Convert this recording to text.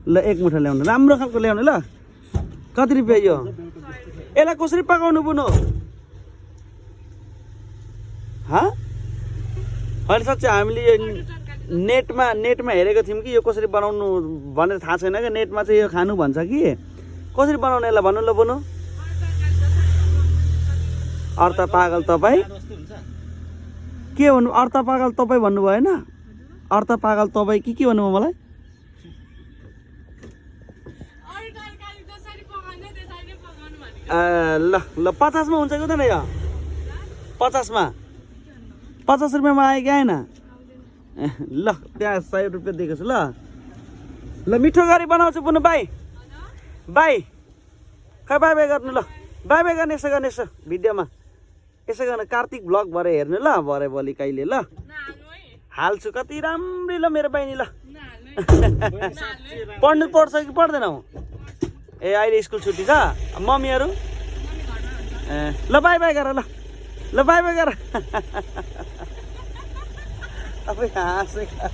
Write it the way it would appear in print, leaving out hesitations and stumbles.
ल एक मुठा ल्याउनु राम्रो खालको ल्याउनु ल कति रुपियाँ यो यसलाई कसरी पकाउनु बुनो होइन साँच्चै हामीले यो नेटमा हेरेको थियौँ कि यो कसरी बनाउनु भनेर थाहा छैन क्या नेटमा चाहिँ यो खानु भन्छ कि कसरी बनाउनु यसलाई भन्नु ल बुनु अर्ता पागल तपाईँ के भन्नु अर्ता पागल तपाईँ भन्नु भएन अर्ता पागल तपाईँ के भन्नुभयो मलाई ल ल 50 मा हुन्छ कि हुँदैन यो 50 मा 50 रुपियाँमा आयो कि आएन ल त्यहाँ 100 रुपियाँ दिएको छु ल ल मिठो गरी बनाउँछु पुनः बाई खै बाई गर्नु ल बाई गर्ने यसो गर्ने यसो भिडियोमा यसो गर्न कार्तिक ब्लग भरे हेर्नु ल भरे भोलि कहिले ल हाल्छु कति राम्रै ल मेरो बहिनी ल पढ्नु पर्छ कि पर्दैन ए अहिले स्कुल छुट्टी छ मम्मीहरू ल बाई गर ल बाई गर अब हाँसेको